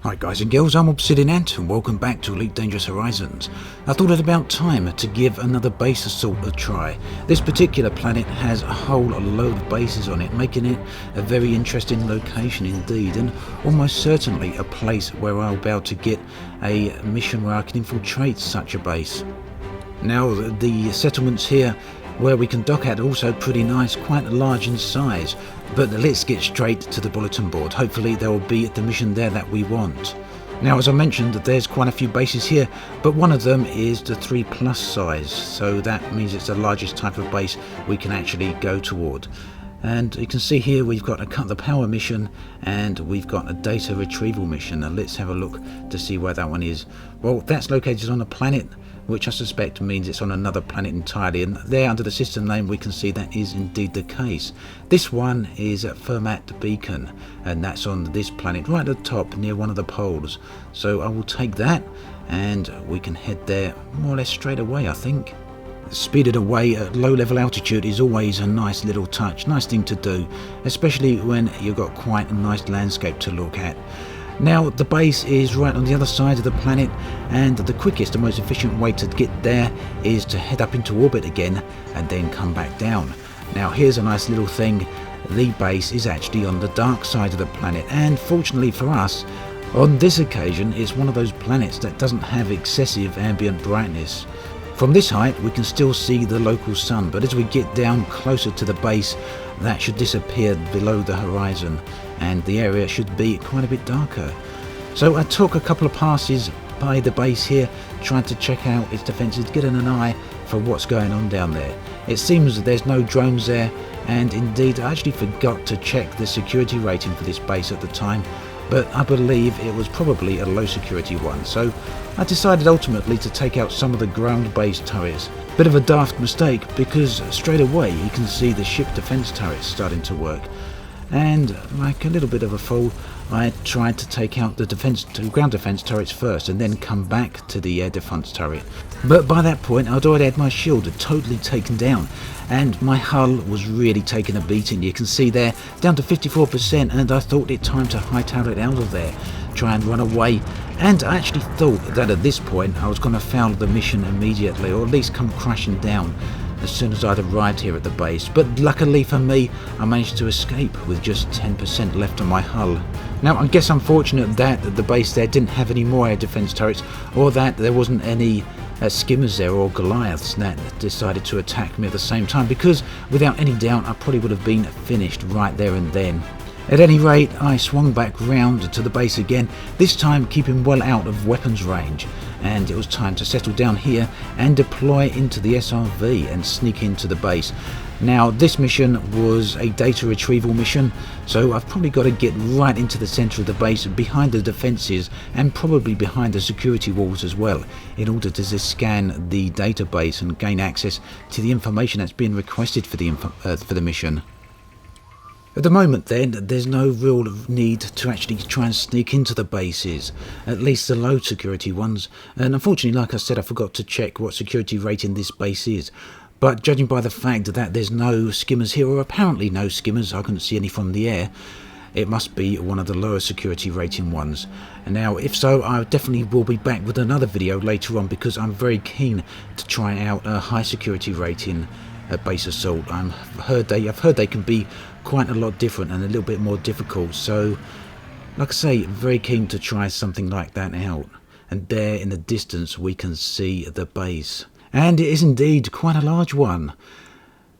Hi guys and girls, I'm Obsidian Ant and welcome back to Elite Dangerous Horizons. I thought it about time to give another base assault a try. This particular planet has a whole load of bases on it, making it a very interesting location indeed, and almost certainly a place where I'll be able to get a mission where I can infiltrate such a base. Now the settlements here where we can dock at also pretty nice, quite large in size, but let's get straight to the bulletin board. Hopefully there will be the mission there that we want. Now, as I mentioned, there's quite a few bases here, but one of them is the 3+ size, so that means it's the largest type of base we can actually go toward. And you can see here we've got a cut the power mission and we've got a data retrieval mission. Now let's have a look to see where that one is. Well, that's located on a planet, which I suspect means it's on another planet entirely, and there under the system name we can see that is indeed the case. This one is at Fermat Beacon, and that's on this planet right at the top near one of the poles. So I will take that and we can head there more or less straight away, I think. Speeded away at low level altitude is always a nice little touch, nice thing to do, especially when you've got quite a nice landscape to look at. Now the base is right on the other side of the planet, and the quickest and most efficient way to get there is to head up into orbit again and then come back down. Now here's a nice little thing, the base is actually on the dark side of the planet, and fortunately for us, on this occasion it's one of those planets that doesn't have excessive ambient brightness. From this height we can still see the local sun, but as we get down closer to the base that should disappear below the horizon and the area should be quite a bit darker. So I took a couple of passes by the base here, trying to check out its defences, getting an eye for what's going on down there. It seems that there's no drones there, and indeed I actually forgot to check the security rating for this base at the time, but I believe it was probably a low security one, so I decided ultimately to take out some of the ground based turrets. Bit of a daft mistake, because straight away you can see the ship defence turrets starting to work, and like a little bit of a fool I tried to take out the ground defence turrets first and then come back to the air defence turret. But by that point I'd already had my shield totally taken down and my hull was really taking a beating. You can see there, down to 54%, and I thought it time to hightail it out of there, try and run away, and I actually thought that at this point I was going to foul the mission immediately, or at least come crashing down as soon as I'd arrived here at the base, but luckily for me I managed to escape with just 10% left on my hull. Now I guess I'm fortunate that the base there didn't have any more air defence turrets, or that there wasn't any skimmers there or Goliaths that decided to attack me at the same time, because without any doubt I probably would have been finished right there and then. At any rate, I swung back round to the base again, this time keeping well out of weapons range, and it was time to settle down here and deploy into the SRV and sneak into the base. Now this mission was a data retrieval mission, so I've probably got to get right into the centre of the base, behind the defences and probably behind the security walls as well, in order to just scan the database and gain access to the information that's being requested for the mission. At the moment then, there's no real need to actually try and sneak into the bases, at least the low security ones, and unfortunately, like I said, I forgot to check what security rating this base is. But judging by the fact that there's no skimmers here, or apparently no skimmers, I couldn't see any from the air, it must be one of the lower security rating ones. And now if so, I definitely will be back with another video later on, because I'm very keen to try out a high security rating base assault. I've heard they can be quite a lot different and a little bit more difficult, so like I say, very keen to try something like that out. And there in the distance we can see the base, and it is indeed quite a large one.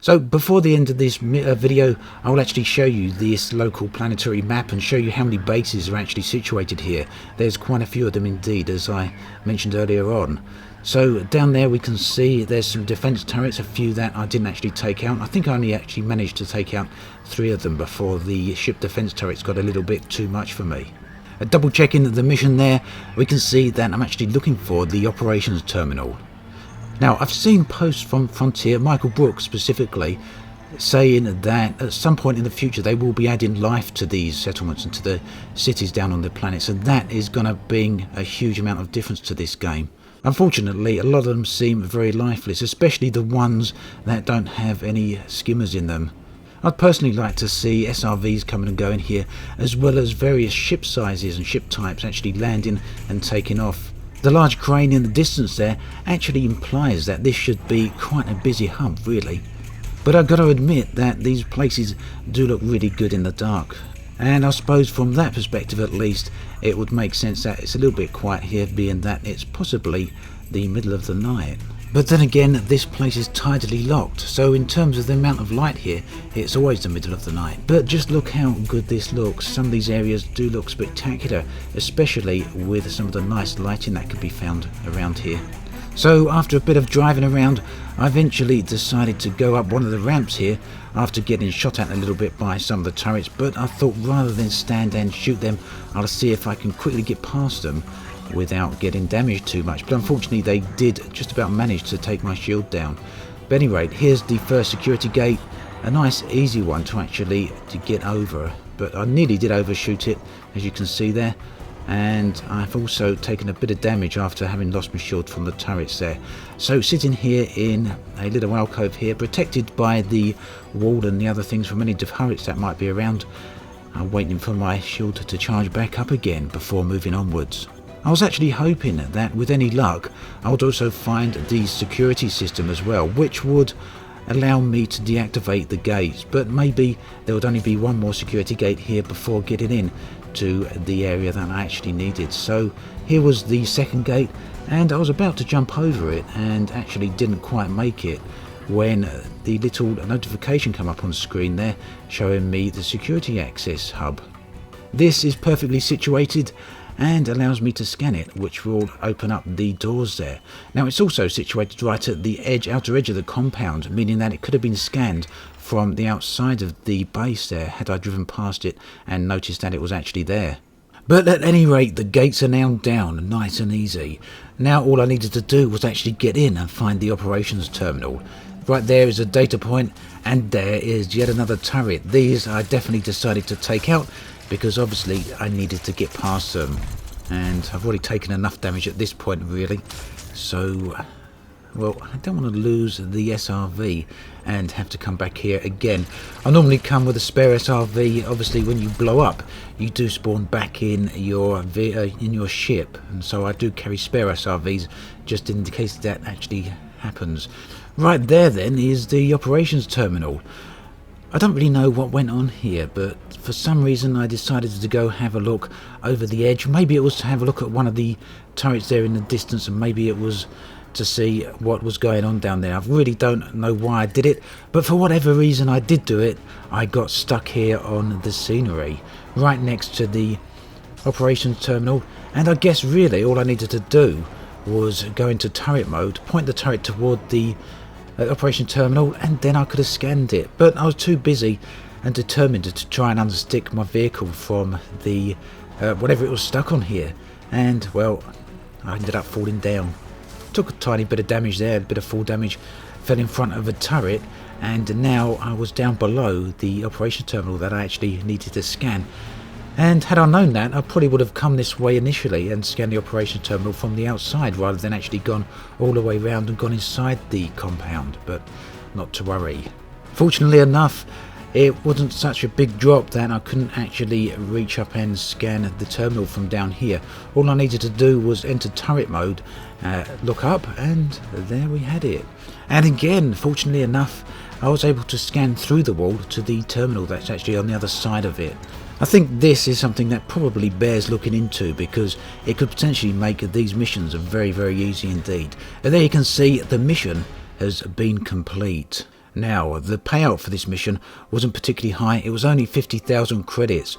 So before the end of this video, I will actually show you this local planetary map and show you how many bases are actually situated here. There's quite a few of them indeed, as I mentioned earlier on. So down there we can see there's some defence turrets, a few that I didn't actually take out. I think I only actually managed to take out 3 of them before the ship defence turrets got a little bit too much for me. Double checking the mission there, we can see that I'm actually looking for the operations terminal. Now I've seen posts from Frontier, Michael Brooks specifically, saying that at some point in the future they will be adding life to these settlements and to the cities down on the planets, and that is going to bring a huge amount of difference to this game. Unfortunately, a lot of them seem very lifeless, especially the ones that don't have any skimmers in them. I'd personally like to see SRVs coming and going here, as well as various ship sizes and ship types actually landing and taking off. The large crane in the distance there actually implies that this should be quite a busy hub really. But I've got to admit that these places do look really good in the dark. And I suppose from that perspective at least, it would make sense that it's a little bit quiet here, being that it's possibly the middle of the night. But then again, this place is tidally locked, so in terms of the amount of light here, it's always the middle of the night. But just look how good this looks. Some of these areas do look spectacular, especially with some of the nice lighting that could be found around here. So after a bit of driving around, I eventually decided to go up one of the ramps here after getting shot at a little bit by some of the turrets, but I thought rather than stand and shoot them, I'll see if I can quickly get past them without getting damaged too much. But unfortunately they did just about manage to take my shield down. But at any rate, here's the first security gate, a nice easy one to get over, but I nearly did overshoot it, as you can see there. And I've also taken a bit of damage after having lost my shield from the turrets there. So sitting here in a little alcove here, protected by the wall and the other things from any turrets that might be around, I'm waiting for my shield to charge back up again before moving onwards. I was actually hoping that with any luck I would also find the security system as well, which would allow me to deactivate the gates, but maybe there would only be one more security gate here before getting in to the area that I actually needed. So here was the second gate, and I was about to jump over it and actually didn't quite make it when the little notification came up on screen there showing me the security access hub. This is perfectly situated and allows me to scan it, which will open up the doors there. Now it's also situated right at the outer edge of the compound, meaning that it could have been scanned from the outside of the base there had I driven past it and noticed that it was actually there. But at any rate, the gates are now down, nice and easy. Now all I needed to do was actually get in and find the operations terminal. Right there is a data point, and there is yet another turret. These I definitely decided to take out because obviously I needed to get past them, and I've already taken enough damage at this point really, so well, I don't want to lose the SRV and have to come back here again. I normally come with a spare SRV. Obviously when you blow up you do spawn back in your ship, and so I do carry spare SRVs just in case that actually happens. Right there then is the operations terminal. I don't really know what went on here, but for some reason I decided to go have a look over the edge. Maybe it was to have a look at one of the turrets there in the distance, and maybe it was to see what was going on down there. I really don't know why I did it, but for whatever reason I did do it. I got stuck here on the scenery right next to the operations terminal, and I guess really all I needed to do was go into turret mode, point the turret toward the operation terminal, and then I could have scanned it. But I was too busy and determined to try and unstick my vehicle from the whatever it was stuck on here, and well, I ended up falling down. Took a tiny bit of damage there, a bit of fall damage, fell in front of a turret, and now I was down below the operation terminal that I actually needed to scan. And had I known that, I probably would have come this way initially and scanned the operation terminal from the outside rather than actually gone all the way around and gone inside the compound, but not to worry. Fortunately enough, it wasn't such a big drop that I couldn't actually reach up and scan the terminal from down here. All I needed to do was enter turret mode, look up, and there we had it. And again, fortunately enough, I was able to scan through the wall to the terminal that's actually on the other side of it. I think this is something that probably bears looking into, because it could potentially make these missions very, very easy indeed. And there you can see the mission has been complete. Now, the payout for this mission wasn't particularly high. It was only 50,000 credits,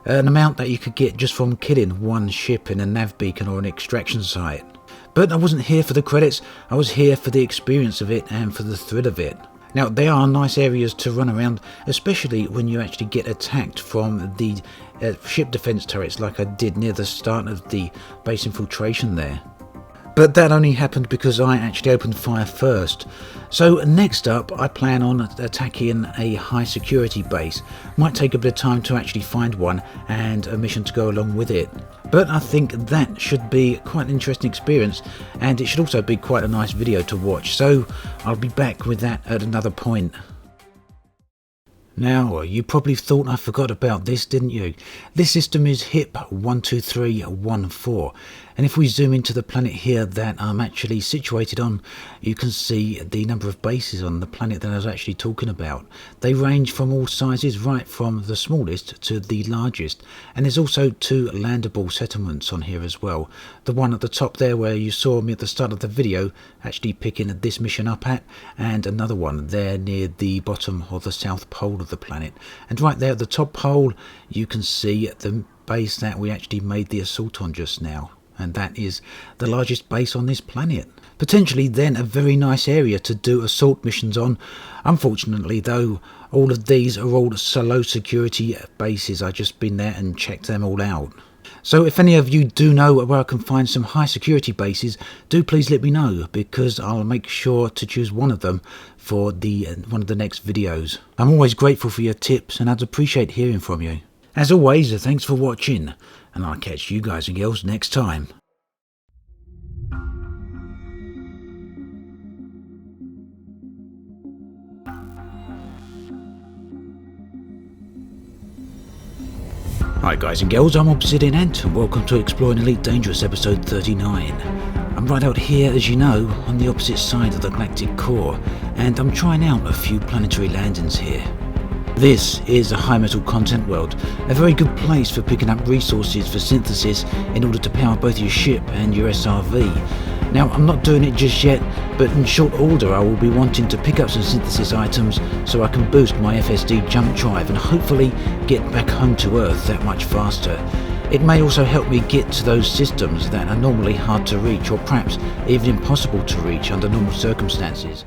an amount that you could get just from killing one ship in a nav beacon or an extraction site. But I wasn't here for the credits, I was here for the experience of it and for the thrill of it. Now, they are nice areas to run around, especially when you actually get attacked from the ship defense turrets like I did near the start of the base infiltration there. But that only happened because I actually opened fire first. So next up, I plan on attacking a high security base. Might take a bit of time to actually find one and a mission to go along with it. But I think that should be quite an interesting experience, and it should also be quite a nice video to watch. So I'll be back with that at another point. Now, you probably thought I forgot about this, didn't you? This system is HIP 12314, and if we zoom into the planet here that I'm actually situated on, you can see the number of bases on the planet that I was actually talking about. They range from all sizes, right from the smallest to the largest, and there's also 2 landable settlements on here as well. The one at the top there where you saw me at the start of the video actually picking this mission up at, and another one there near the bottom of the south pole of the planet. And right there at the top pole you can see the base that we actually made the assault on just now, and that is the largest base on this planet. Potentially then a very nice area to do assault missions on. Unfortunately though, all of these are all low security bases. I've just been there and checked them all out. So if any of you do know where I can find some high security bases, do please let me know, because I'll make sure to choose one of them for one of the next videos. I'm always grateful for your tips and I'd appreciate hearing from you. As always, thanks for watching, and I'll catch you guys and girls next time. Hi guys and girls, I'm Obsidian Ant and welcome to Exploring Elite Dangerous episode 39. I'm right out here, as you know, on the opposite side of the galactic core, and I'm trying out a few planetary landings here. This is a high metal content world, a very good place for picking up resources for synthesis in order to power both your ship and your SRV. Now, I'm not doing it just yet, but in short order I will be wanting to pick up some synthesis items so I can boost my FSD jump drive and hopefully get back home to Earth that much faster. It may also help me get to those systems that are normally hard to reach, or perhaps even impossible to reach under normal circumstances.